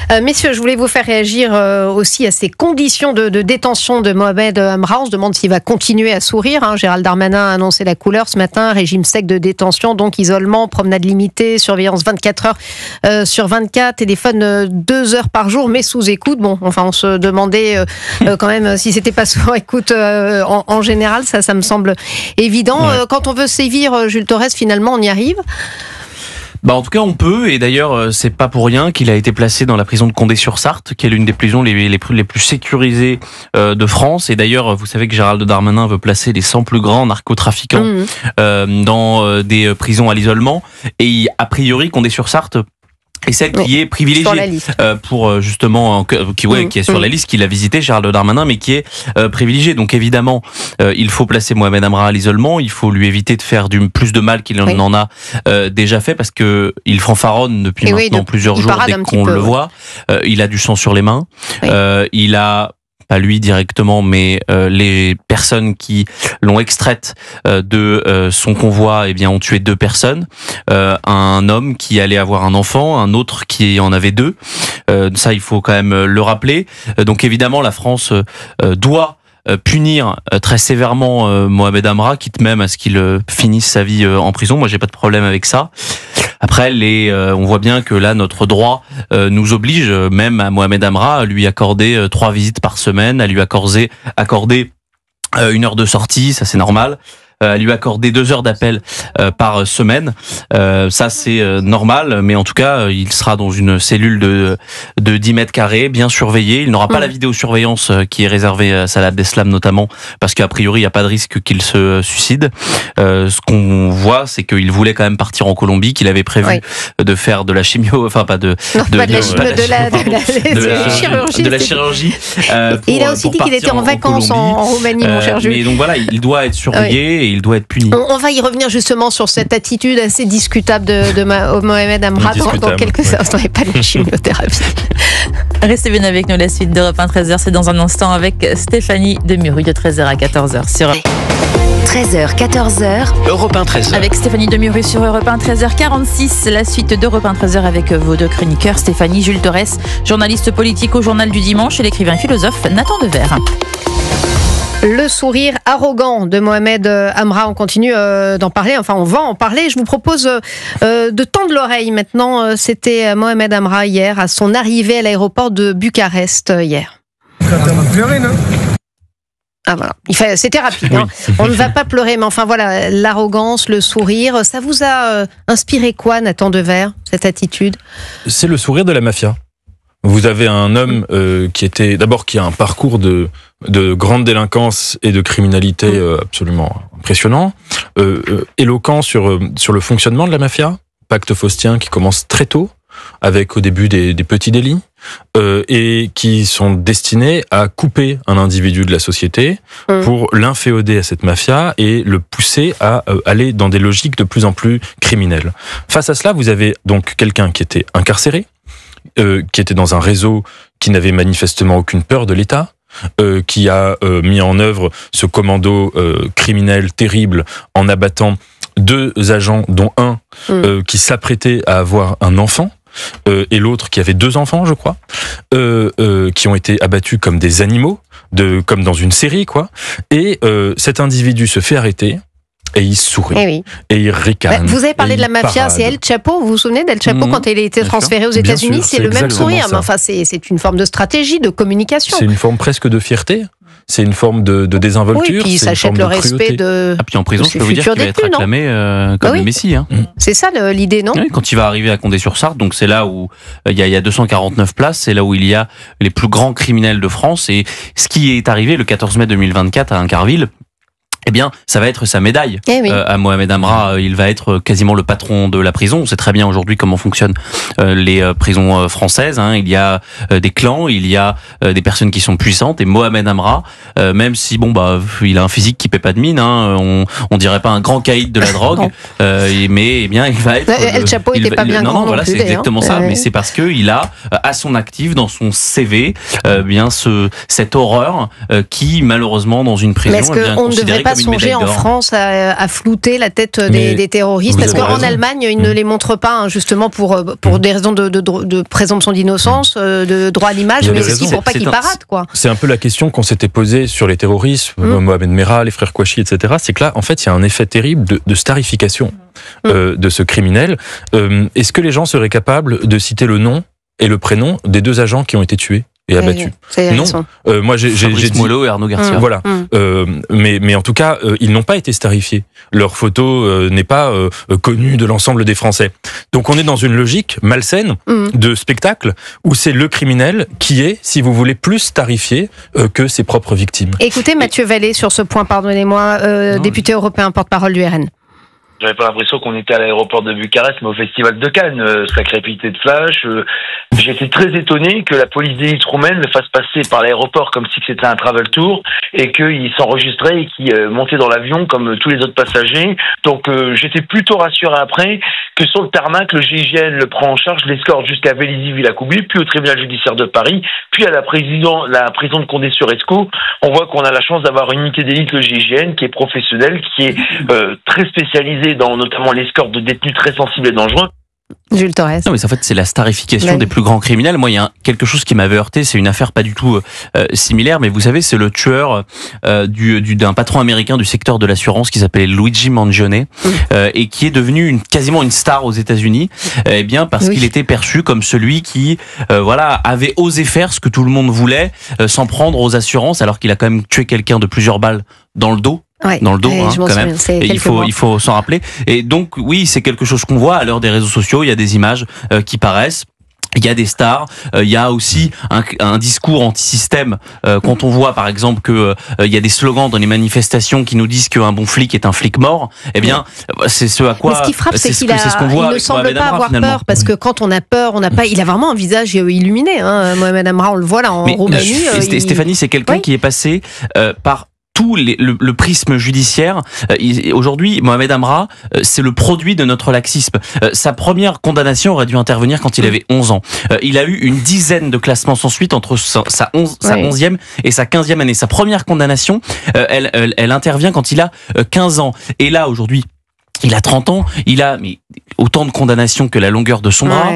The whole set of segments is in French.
Messieurs, je voulais vous faire réagir aussi à ces conditions de détention de Mohamed Amra. On se demande s'il va continuer à sourire. Gérald Darmanin a annoncé la couleur ce matin, régime sec de détention, donc isolement, promenade limitée, surveillance 24 heures sur 24, téléphone 2 heures par jour, mais sous écoute. Bon, enfin, on se demandait quand même si c'était pas sous écoute en général, ça me semble évident. Ouais. Quand on veut sévir, Jules Torres, finalement, on y arrive. En tout cas, on peut, et d'ailleurs, c'est pas pour rien qu'il a été placé dans la prison de Condé-sur-Sarthe, qui est l'une des prisons les plus sécurisées de France. Et d'ailleurs, vous savez que Gérald Darmanin veut placer les 100 plus grands narcotrafiquants dans des prisons à l'isolement. Et a priori, Condé-sur-Sarthe et celle qui est privilégiée pour justement qui est sur la liste qu'il a visité, Gérald Darmanin, mais qui est privilégiée. Donc évidemment, il faut placer Mohamed Amra à l'isolement. Il faut lui éviter de faire plus de mal qu'il en a déjà fait, parce que il fanfaronne depuis maintenant plusieurs jours dès qu'on le voit. Il a du sang sur les mains. Il a pas lui directement, mais les personnes qui l'ont extraite de son convoi, ont tué 2 personnes. Un homme qui allait avoir un enfant, un autre qui en avait 2. Ça, il faut quand même le rappeler. Donc évidemment, la France doit punir très sévèrement Mohamed Amra, quitte même à ce qu'il finisse sa vie en prison. Moi, j'ai pas de problème avec ça. Après, on voit bien que là, notre droit nous oblige, même à Mohamed Amra, à lui accorder 3 visites par semaine, à lui accorder 1 heure de sortie, ça c'est normal. À lui accorder 2 heures d'appel par semaine, ça c'est normal, mais en tout cas il sera dans une cellule de 10 mètres carrés, bien surveillé. Il n'aura pas la vidéosurveillance qui est réservée à Salah Abdeslam notamment, parce qu'a priori il n'y a pas de risque qu'il se suicide. Ce qu'on voit, c'est qu'il voulait quand même partir en Colombie, qu'il avait prévu de faire de la chimio, enfin pas de la chirurgie. Il a aussi dit qu'il était en vacances en Roumanie, mon cher Jules. Mais donc voilà, il doit être surveillé. Et il doit être puni. On va y revenir justement sur cette attitude assez discutable de Mohamed Amra dans quelques instants, et pas de la chimiothérapie. Restez bien avec nous, la suite d'Europe 1 13h, c'est dans un instant avec Stéphanie Demuru de 13h à 14h sur 13h, 14h, Europe 1 13h. Avec Stéphanie Demuru sur Europe 1 13h46, la suite d'Europe 1 13h avec vos 2 chroniqueurs, Stéphanie, Jules Torres, journaliste politique au Journal du Dimanche, et l'écrivain et philosophe Nathan Dever. Le sourire arrogant de Mohamed Amra, on continue d'en parler, enfin on va en parler. Je vous propose de tendre l'oreille maintenant. C'était Mohamed Amra hier, à son arrivée à l'aéroport de Bucarest hier. Ah voilà, c'était rapide. On ne va pas pleurer, mais enfin voilà, l'arrogance, le sourire, ça vous a inspiré quoi, Nathan Dever, cette attitude ? C'est le sourire de la mafia. Vous avez un homme qui a un parcours de grande délinquance et de criminalité absolument impressionnant, éloquent sur le fonctionnement de la mafia, pacte faustien qui commence très tôt, avec au début des petits délits, et qui sont destinés à couper un individu de la société pour l'inféoder à cette mafia et le pousser à aller dans des logiques de plus en plus criminelles. Face à cela, vous avez donc quelqu'un qui était incarcéré, qui était dans un réseau qui n'avait manifestement aucune peur de l'État, qui a mis en œuvre ce commando criminel terrible en abattant 2 agents, dont un qui s'apprêtait à avoir un enfant, et l'autre qui avait 2 enfants, je crois, qui ont été abattus comme des animaux, comme dans une série, quoi. Et cet individu se fait arrêter. Et il sourit, et il ricane. Vous avez parlé de la mafia, c'est El Chapo, vous vous souvenez d'El Chapo quand il a été transféré aux États-Unis, c'est le même sourire, mais enfin c'est une forme de stratégie, de communication. C'est une forme presque de fierté, c'est une forme de désinvolture. Oui, puis il s'achète le respect de. Ah, puis en prison, je peux vous dire qu'il va être acclamé comme le Messie. C'est ça l'idée, non ? Oui, quand il va arriver à Condé-sur-Sarthe, donc c'est là où il y a 249 places, c'est là où il y a les plus grands criminels de France, et ce qui est arrivé le 14 mai 2024 à Incarville, eh bien, ça va être sa médaille à Mohamed Amra. Il va être quasiment le patron de la prison. On sait très bien aujourd'hui comment fonctionnent les prisons françaises. Il y a des clans, il y a des personnes qui sont puissantes. Et Mohamed Amra, même si il a un physique qui paie pas de mine, on dirait pas un grand caïd de la drogue, mais il va être. El Chapo était pas bien grand. Non, voilà, c'est exactement ça. Mais c'est parce que il a à son actif, dans son CV, cette horreur qui malheureusement dans une prison est bien considérée comme comme une songer médaille en d'or. France à flouter la tête Mais des terroristes, vous parce avez qu'en raison. Allemagne, ils ne les montrent pas, hein, justement pour des raisons de présomption d'innocence, de droit à l'image, Vous mais avez aussi raison. pour pas C'est qu'ils un- paradent, quoi. C'est un peu la question qu'on s'était posée sur les terroristes, Mohamed Merah, les frères Kouachi, etc. C'est que là, en fait, il y a un effet terrible de starification de ce criminel. Est-ce que les gens seraient capables de citer le nom et le prénom des 2 agents qui ont été tués et abattus? C'est Non. raison. Moi, j'ai Fabrice dit... Mollo et Arnaud Garcia. Voilà. Mais en tout cas, ils n'ont pas été starifiés. Leur photo n'est pas connue de l'ensemble des Français. Donc on est dans une logique malsaine de spectacle où c'est le criminel qui est, si vous voulez, plus starifié que ses propres victimes. Écoutez Mathieu Vallée sur ce point, pardonnez-moi, député européen, porte-parole du RN. J'avais pas l'impression qu'on était à l'aéroport de Bucarest, mais au festival de Cannes, sacré pété de flash. J'étais très étonné que la police d'élite roumaine le fasse passer par l'aéroport comme si c'était un travel tour et qu'il s'enregistrait et qu'il montait dans l'avion comme tous les autres passagers. Donc j'étais plutôt rassuré après que sur le tarmac, le GIGN le prend en charge, l'escorte jusqu'à Vélizy-Villacoublay, puis au tribunal judiciaire de Paris, puis à la prison de Condé-sur-Escaut. On voit qu'on a la chance d'avoir une unité d'élite, le GIGN, qui est professionnelle, qui est très spécialisée dans notamment l'escorte de détenus très sensibles et dangereux. Jules Torres. Non, mais en fait, c'est la starification Ouais. des plus grands criminels. Moi, il y a quelque chose qui m'avait heurté. C'est une affaire pas du tout similaire, mais vous savez, c'est le tueur d'un patron américain du secteur de l'assurance qui s'appelait Luigi Mangione et qui est devenu quasiment une star aux États-Unis. Eh bien, parce qu'il était perçu comme celui qui, avait osé faire ce que tout le monde voulait, s'en prendre aux assurances, alors qu'il a quand même tué quelqu'un de plusieurs balles dans le dos. Ouais. Dans le dos, Je m'en quand souviens, même. c'est Et quelques mois. il faut s'en rappeler. Et donc, oui, c'est quelque chose qu'on voit à l'heure des réseaux sociaux. Il y a des images qui paraissent. Il y a des stars, il y a aussi un discours anti-système. Quand on voit par exemple que il y a des slogans dans les manifestations qui nous disent qu'un bon flic est un flic mort, eh bien c'est ce à quoi. Mais ce qui frappe, c'est qu'il il ne semble pas avoir peur, parce que quand on a peur, on n'a pas. Il a vraiment un visage illuminé. Hein. Mohamed Amra, on le voit là en Roumanie. Stéphanie, c'est quelqu'un qui est passé par tout le prisme judiciaire. Aujourd'hui, Mohamed Amra, c'est le produit de notre laxisme. Sa première condamnation aurait dû intervenir quand il avait 11 ans. Il a eu une dizaine de classements sans suite entre sa 11e et sa 15e année. Sa première condamnation, elle intervient quand il a 15 ans. Et là, aujourd'hui, il a 30 ans, il a autant de condamnations que la longueur de son bras.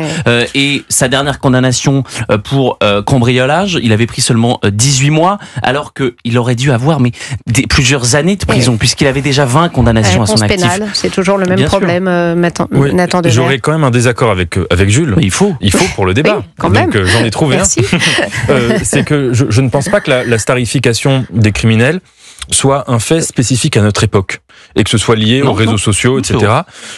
Et sa dernière condamnation pour cambriolage, il avait pris seulement 18 mois, alors qu'il aurait dû avoir plusieurs années de prison, puisqu'il avait déjà 20 condamnations à son actif. Pénale, c'est toujours le même Bien problème, Nathan Dever. J'aurais quand même un désaccord avec Jules. Mais il faut pour le débat. Oui, quand même. Donc j'en ai trouvé Merci. c'est que je ne pense pas que la starification des criminels soit un fait spécifique à notre époque et que ce soit lié aux réseaux sociaux, etc.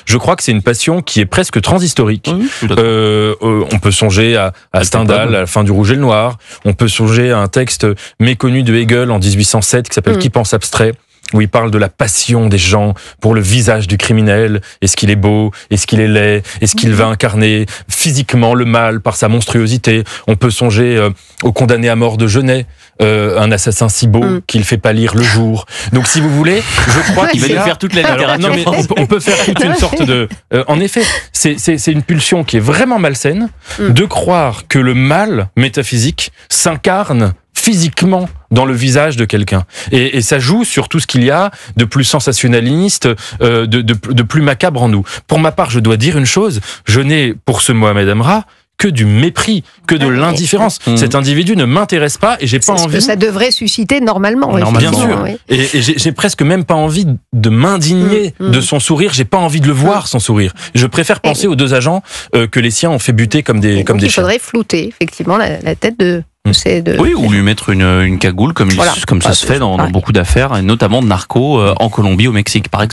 Je crois que c'est une passion qui est presque transhistorique. On peut songer à Stendhal, à la fin du Rouge et le Noir. On peut songer à un texte méconnu de Hegel en 1807 qui s'appelle Qui pense abstrait, où il parle de la passion des gens pour le visage du criminel. Est-ce qu'il est beau? Est-ce qu'il est laid? Est-ce qu'il va incarner physiquement le mal par sa monstruosité? On peut songer au condamné à mort de Genet, un assassin si beau qu'il fait pâlir le jour. Donc si vous voulez, je crois qu'il va nous faire toute la littérature. Non, mais on peut faire toute une sorte de... en effet, c'est une pulsion qui est vraiment malsaine de croire que le mal métaphysique s'incarne physiquement dans le visage de quelqu'un. Et ça joue sur tout ce qu'il y a de plus sensationnaliste, de plus macabre en nous. Pour ma part, je dois dire une chose, je n'ai pour ce Mohamed Amra que du mépris, que de l'indifférence. Cet individu ne m'intéresse pas et j'ai pas envie... que ça devrait susciter normalement. Bien sûr. Oui. Et j'ai presque même pas envie de m'indigner de son sourire. J'ai pas envie de le voir, son sourire. Je préfère penser aux 2 agents que les siens ont fait buter comme des chiens. Il faudrait flouter, effectivement, la tête de... Oui, ou lui mettre une cagoule comme ça se fait dans beaucoup d'affaires, et notamment de narco en Colombie, au Mexique, par exemple.